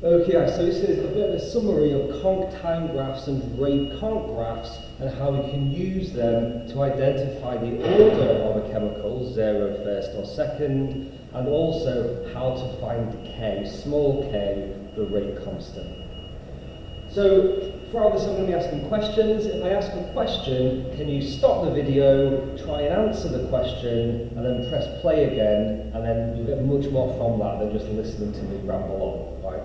Okay, so this is a bit of a summary of conc time graphs and rate conc graphs and how we can use them to identify the order of a chemical, 0, first or second, and also how to find k, small k, the rate constant. So throughout this I'm going to be asking questions. If I ask a question, can you stop the video, try and answer the question, and then press play again, and then you'll get much more from that than just listening to me ramble on, right?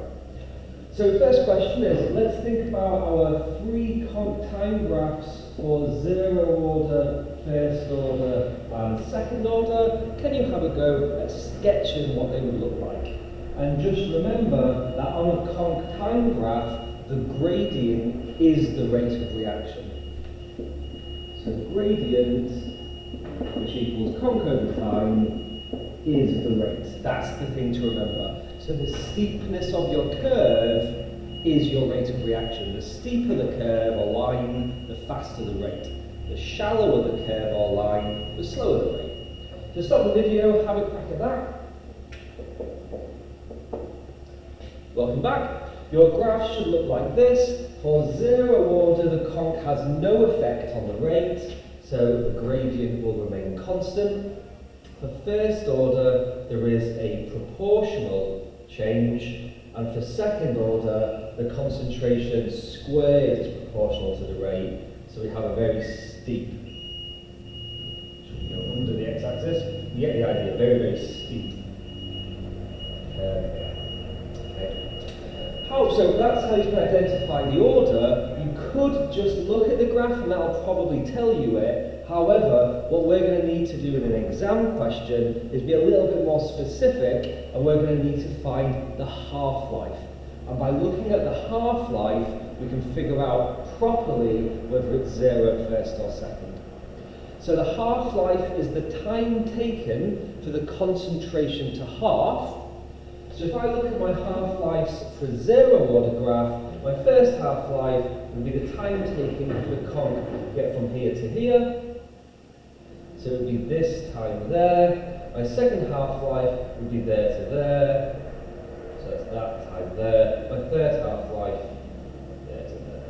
So the first question is, let's think about our three conc time graphs for 0 order, first order, and second order. Can you have a go at sketching what they would look like? And just remember that on a conc time graph, the gradient is the rate of reaction. So the gradient, which equals conc over time, is the rate. That's the thing to remember. So the steepness of your curve is your rate of reaction. The steeper the curve or line, the faster the rate. The shallower the curve or line, the slower the rate. So stop the video, have a crack at that. Welcome back. Your graph should look like this. For 0 order, the conc has no effect on the rate, so the gradient will remain constant. For first order, there is a proportional change, and for second order, the concentration squared is proportional to the rate, so we have a very steep. Should we go under the x-axis? You get the idea, very, very steep curve here. So that's how you can identify the order. You could just look at the graph and that'll probably tell you it. However, what we're going to need to do in an exam question is be a little bit more specific, and we're going to need to find the half-life. And by looking at the half-life, we can figure out properly whether it's 0 first or second. So the half-life is the time taken for the concentration to half. So if I look at my half-lives for 0 order graph, my first half-life would be the time taken for the conc to get from here to here. So it would be this time there. My second half-life would be there to there. So it's that time there. My third half-life, there to there.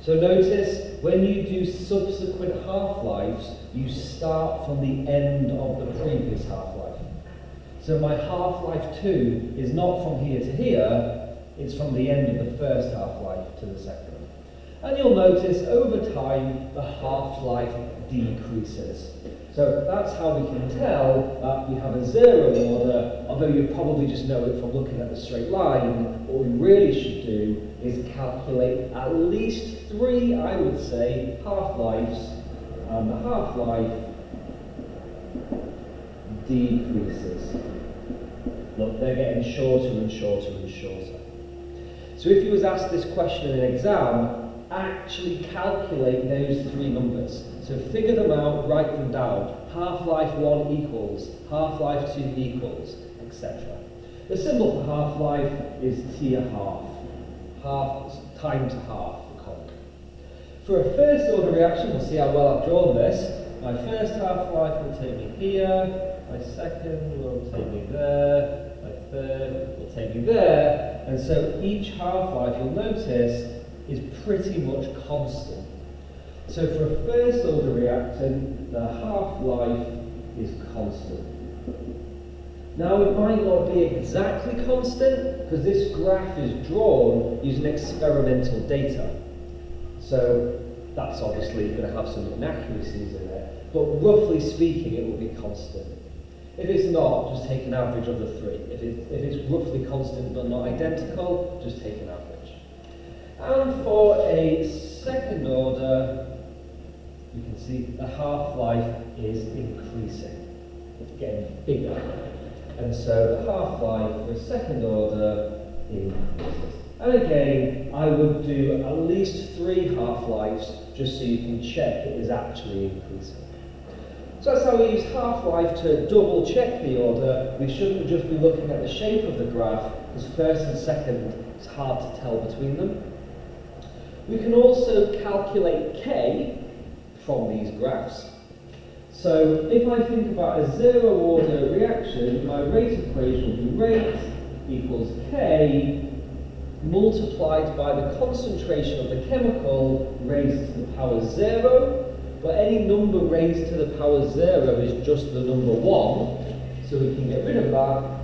So notice, when you do subsequent half-lives, you start from the end of the previous half-life. So my half-life 2 is not from here to here, it's from the end of the first half-life to the second. And you'll notice over time the half-life decreases. So that's how we can tell that we have a 0 order, although you probably just know it from looking at the straight line. What we really should do is calculate at least 3, I would say, half-lives, and the half-life decreases. Look, they're getting shorter and shorter and shorter. So if you was asked this question in an exam, actually calculate those 3 numbers. So figure them out, write them down. Half-life 1 equals, half-life 2 equals, etc. The symbol for half-life is T1/2. Half times half for conc. For a first order reaction, we'll see how well I've drawn this. My first half-life will take me here. My second will take me there, my third will take me there, and so each half-life, you'll notice, is pretty much constant. So for a first order reactant, the half-life is constant. Now it might not be exactly constant, because this graph is drawn using experimental data. So that's obviously going to have some inaccuracies in it, but roughly speaking it will be constant. If it's not, just take an average of the 3. If it's roughly constant but not identical, just take an average. And for a second order, you can see the half-life is increasing. It's getting bigger. And so the half-life for a second order increases. And again, I would do at least 3 half-lives just so you can check it is actually increasing. So that's how we use half-life to double check the order. We shouldn't just be looking at the shape of the graph, because first and second, it's hard to tell between them. We can also calculate k from these graphs. So if I think about a 0 order reaction, my rate equation will be rate equals k multiplied by the concentration of the chemical raised to the power 0, but any number raised to the power 0 is just the number 1, so we can get rid of that.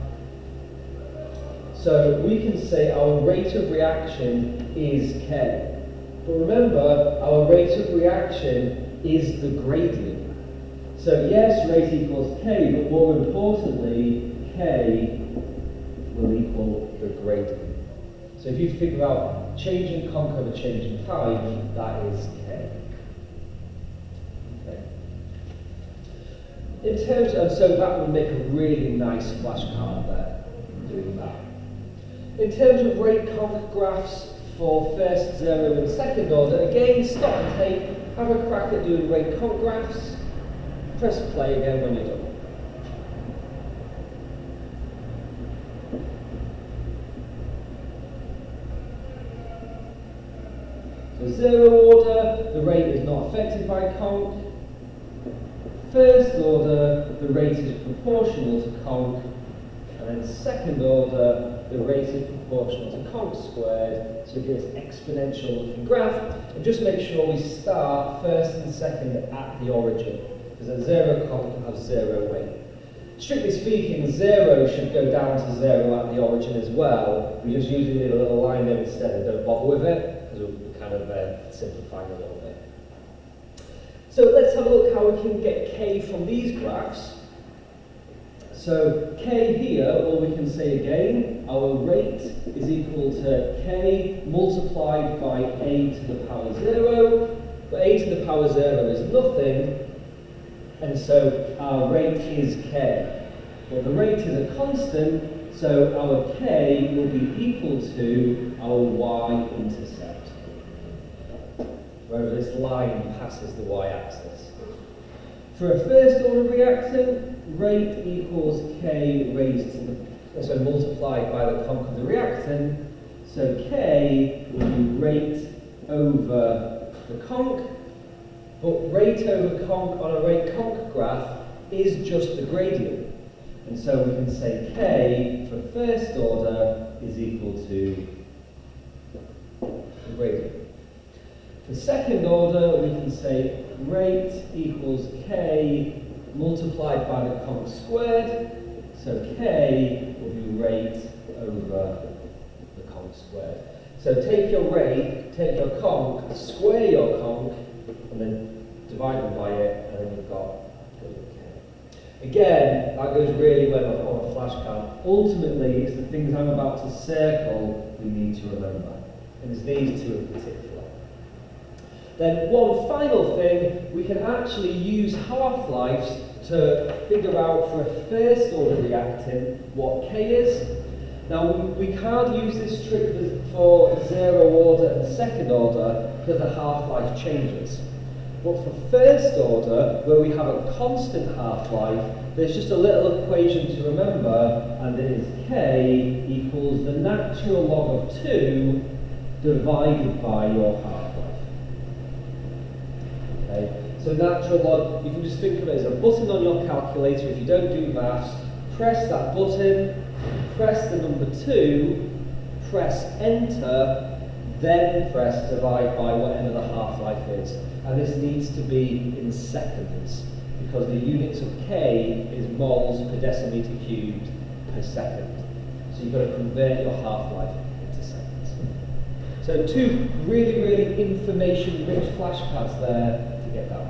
So we can say our rate of reaction is K. But remember, our rate of reaction is the gradient. So yes, rate equals K, but more importantly, K will equal the gradient. So if you figure out change in conc over change in time, that is K. Okay. In terms of, so that would make a really nice flashcard there, doing that. In terms of rate conc graphs for first, 0 and second order, again, stop and tape, have a crack at doing rate conc graphs, press play again when you're done. So 0 order, the rate is not affected by conc. First order, the rate is proportional to conc. And then second order, the rate is proportional to conc squared, so it gives exponential looking graph. And just make sure we start first and second at the origin, because at 0 conc has 0 weight. Strictly speaking, 0 should go down to 0 at the origin as well. We just usually leave a little line there instead and don't bother with it, because we're kind of simplifying a little bit. So let's have a look how we can get K from these graphs. So K here, all we can say again, our rate is equal to K multiplied by A to the power 0. But A to the power 0 is nothing, and so our rate is K. Well, the rate is a constant, so our K will be equal to our y-intercept, wherever this line passes the y-axis. For a first order reactant, rate equals K raised to the, so multiplied by the conc of the reactant, so K will be rate over the conc, but rate over conc on a rate conc graph is just the gradient. And so we can say K for first order is equal to the gradient. For second order, we can say rate equals K multiplied by the conc squared. So K will be rate over the conc squared. So take your rate, take your conc, square your conc, and then divide them by it, and then you've got K. Again, that goes really well on a flashcard. Ultimately, it's the things I'm about to circle we need to remember. And it's these two in particular. Then one final thing, we can actually use half-lives to figure out for a first order reactant what K is. Now we can't use this trick for 0 order and second order because the half-life changes. But for first order, where we have a constant half-life, there's just a little equation to remember, and it is K equals the natural log of 2 divided by your half-life. Okay? So natural log, you can just think of it as a button on your calculator. If you don't do maths, press that button, press the number 2, press enter, then press divide by whatever the half-life is. And this needs to be in seconds, because the units of K is moles per decimeter cubed per second. So you've got to convert your half-life into seconds. So two really, really information-rich flashcards there to get that.